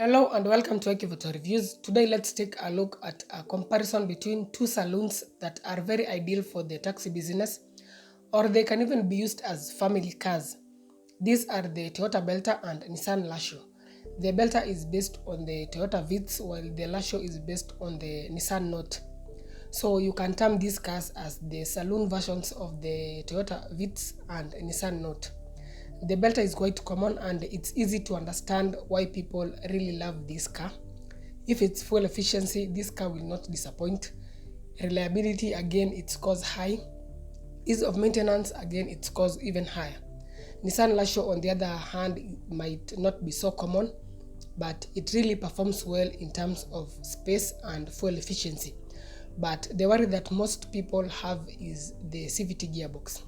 Hello and welcome to Equivoto Reviews. Today let's take a look at a comparison between two saloons that are very ideal for the taxi business, or they can even be used as family cars. These are the Toyota Belta and Nissan Latio. The Belta is based on the Toyota Vitz while the Latio is based on the Nissan Note. So you can term these cars as the saloon versions of the Toyota Vitz and Nissan Note. The Belta is quite common and it's easy to understand why people really love this car. If it's fuel efficiency, this car will not disappoint. Reliability, again, it scores high. Ease of maintenance, again, it scores even higher. Nissan Latio, on the other hand, might not be so common, but it really performs well in terms of space and fuel efficiency. But the worry that most people have is the CVT gearbox.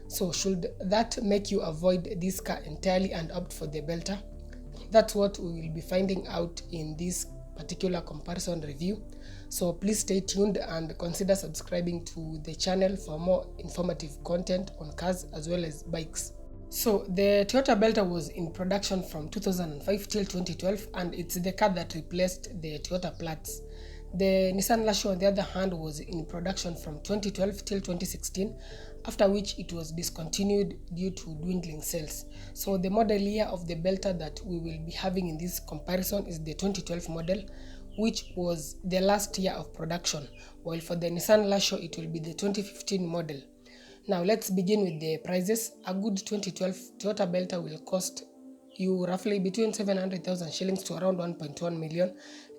So should that make you avoid this car entirely and opt for the Belta? That's what we will be finding out in this particular comparison review. So please stay tuned and consider subscribing to the channel for more informative content on cars as well as bikes. So the Toyota Belta was in production from 2005 till 2012 and it's the car that replaced the Toyota Platz. The Nissan Latio, on the other hand, was in production from 2012 till 2016, after which it was discontinued due to dwindling sales. So the model year of the Belta that we will be having in this comparison is the 2012 model, which was the last year of production, while for the Nissan Latio it will be the 2015 model. Now let's begin with the prices. A good 2012 Toyota Belta will cost you roughly between 700,000 shillings to around 1.1 million,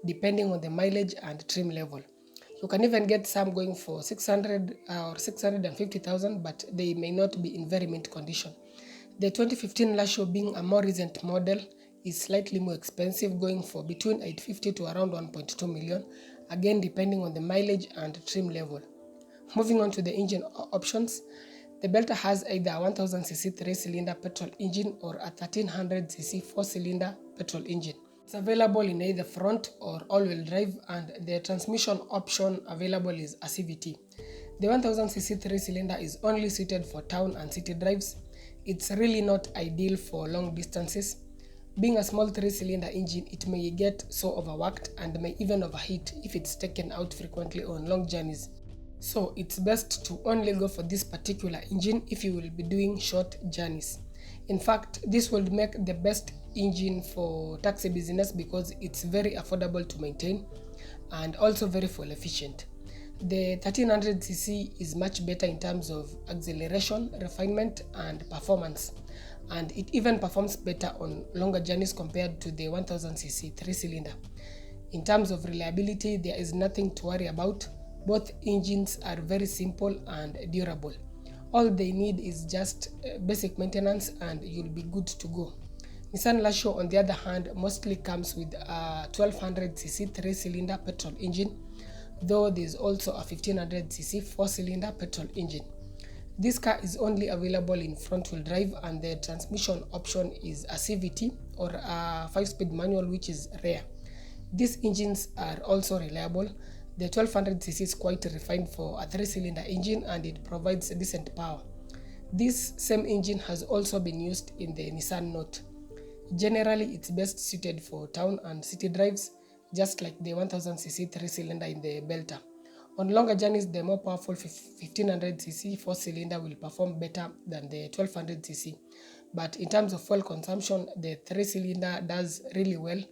depending on the mileage and trim level. You can even get some going for 600 or 650,000, but they may not be in very mint condition. The 2015 Latio, being a more recent model, is slightly more expensive, going for between 850 to around 1.2 million, again depending on the mileage and trim level. Moving on to the engine options, the Belta has either a 1000cc 3-cylinder petrol engine or a 1300cc 4-cylinder petrol engine. It's available in either front or all-wheel drive, and the transmission option available is a CVT. The 1000cc 3-cylinder is only suited for town and city drives. It's really not ideal for long distances. Being a small 3-cylinder engine, it may get so overworked and may even overheat if it's taken out frequently on long journeys. So it's best to only go for this particular engine if you will be doing short journeys. In fact, this will make the best engine for taxi business because it's very affordable to maintain and also very fuel efficient. The 1300cc is much better in terms of acceleration, refinement and performance, and it even performs better on longer journeys compared to the 1000cc 3-cylinder. In terms of reliability, there is nothing to worry about. Both engines are very simple and durable. All they need is just basic maintenance and you'll be good to go. Nissan Latio, on the other hand, mostly comes with a 1200cc 3-cylinder petrol engine, though there's also a 1500cc 4-cylinder petrol engine. This car is only available in front-wheel drive and the transmission option is a CVT or a 5-speed manual, which is rare. These engines are also reliable. The 1200cc is quite refined for a 3-cylinder engine and it provides decent power. This same engine has also been used in the Nissan Note. Generally, it's best suited for town and city drives, just like the 1000cc 3-cylinder in the Belta. On longer journeys, the more powerful 1500cc 4-cylinder will perform better than the 1200cc. But in terms of fuel consumption, the 3-cylinder does really well,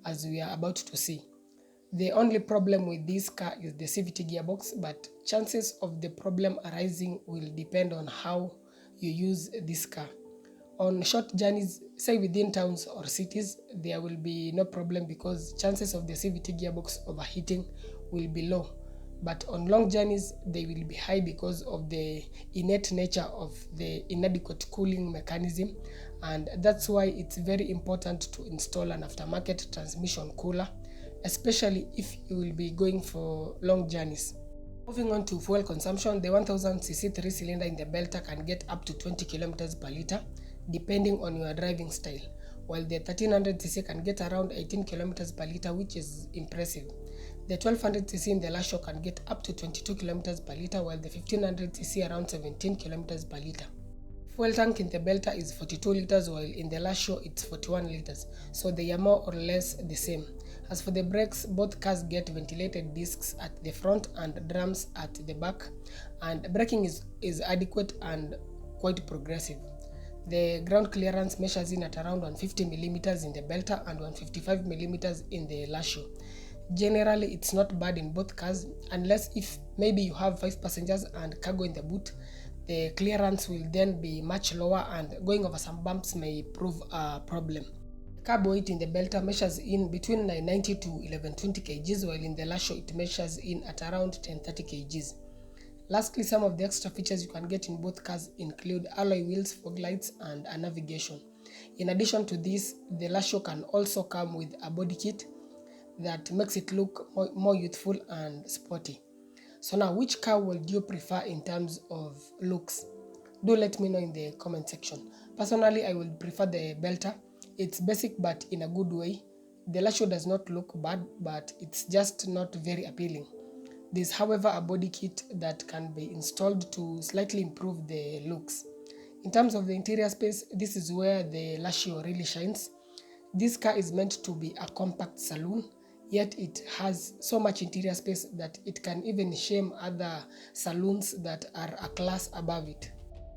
as we are about to see. The only problem with this car is the CVT gearbox, but chances of the problem arising will depend on how you use this car. On short journeys, say within towns or cities, there will be no problem because chances of the CVT gearbox overheating will be low. But on long journeys, they will be high because of the innate nature of the inadequate cooling mechanism, and that's why it's very important to install an aftermarket transmission cooler, especially if you will be going for long journeys. Moving on to fuel consumption, the 1000cc 3-cylinder in the Belta can get up to 20 km per liter, depending on your driving style, while the 1300cc can get around 18 km per liter, which is impressive. The 1200cc in the Latio can get up to 22 km per liter, while the 1500cc around 17 km per liter. Fuel tank in the Belta is 42 liters while in the Latio it's 41 liters, so they are more or less the same. As for the brakes, both cars get ventilated discs at the front and drums at the back, and braking is adequate and quite progressive. The ground clearance measures in at around 150 millimeters in the Belta and 155 millimeters in the Latio. Generally, it's not bad in both cars, unless if maybe you have 5 passengers and cargo in the boot. The clearance will then be much lower and going over some bumps may prove a problem. The carb weight in the Belta measures in between 990 to 1120 kgs, while in the Latio it measures in at around 1030 kgs. Lastly, some of the extra features you can get in both cars include alloy wheels, fog lights, and a navigation. In addition to this, the Latio can also come with a body kit that makes it look more youthful and sporty. So now, which car would you prefer in terms of looks? Do let me know in the comment section. Personally, I would prefer the Belta. It's basic but in a good way. The Latio does not look bad, but it's just not very appealing. There's however a body kit that can be installed to slightly improve the looks. In terms of the interior space, this is where the Latio really shines. This car is meant to be a compact saloon, yet it has so much interior space that it can even shame other saloons that are a class above it.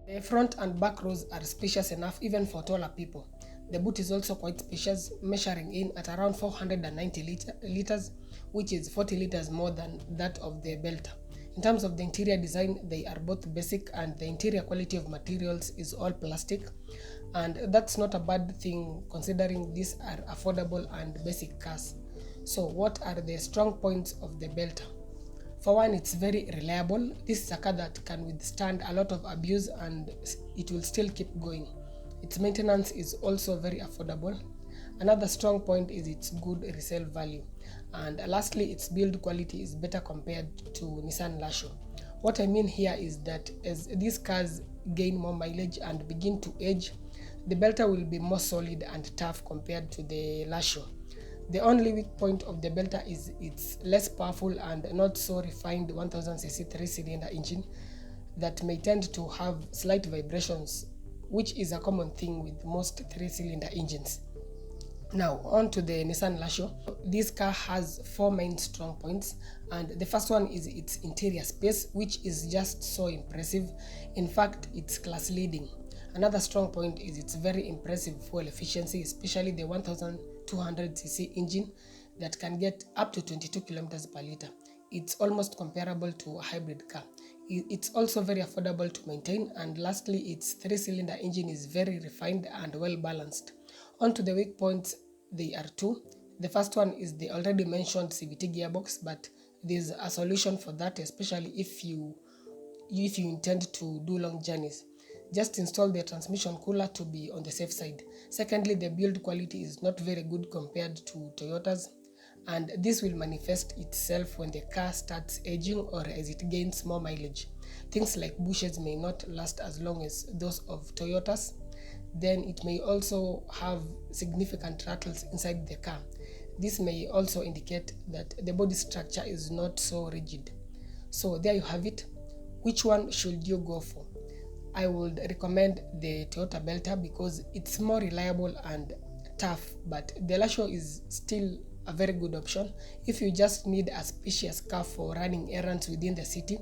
The front and back rows are spacious enough even for taller people. The boot is also quite spacious, measuring in at around 490 liters, which is 40 liters more than that of the Belta. In terms of the interior design, they are both basic and the interior quality of materials is all plastic, and that's not a bad thing considering these are affordable and basic cars. So what are the strong points of the Belta? For one, it's very reliable. This is a car that can withstand a lot of abuse and it will still keep going. Its maintenance is also very affordable. Another strong point is its good resale value. And lastly, its build quality is better compared to Nissan Latio. What I mean here is that as these cars gain more mileage and begin to age, the Belta will be more solid and tough compared to the Latio. The only weak point of the Belta is its less powerful and not so refined 1000cc 3-cylinder engine that may tend to have slight vibrations, which is a common thing with most 3-cylinder engines. Now on to the Nissan Latio. This car has 4 main strong points, and the first one is its interior space, which is just so impressive. In fact, it's class leading. Another strong point is its very impressive fuel efficiency, especially the 1200cc engine that can get up to 22 kilometers per liter. It's almost comparable to a hybrid car. It's also very affordable to maintain, and lastly, its 3-cylinder engine is very refined and well balanced. On to the weak points, they are 2. The first one is the already mentioned CVT gearbox, but there's a solution for that, especially if you intend to do long journeys. Just install the transmission cooler to be on the safe side. Secondly, the build quality is not very good compared to Toyota's, and this will manifest itself when the car starts aging or as it gains more mileage. Things like bushes may not last as long as those of Toyota's. Then it may also have significant rattles inside the car. This may also indicate that the body structure is not so rigid. So there you have it. Which one should you go for? I would recommend the Toyota Belta because it's more reliable and tough, but the Latio is still a very good option. If you just need a spacious car for running errands within the city,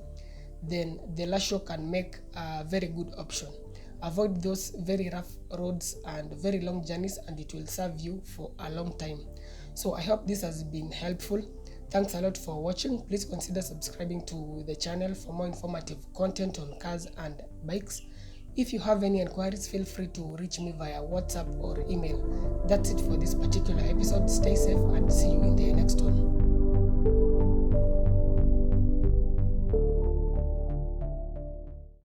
then the Latio can make a very good option. Avoid those very rough roads and very long journeys, and it will serve you for a long time. So I hope this has been helpful. Thanks a lot for watching. Please consider subscribing to the channel for more informative content on cars and bikes. If you have any inquiries, feel free to reach me via WhatsApp or email. That's it for this particular episode. Stay safe.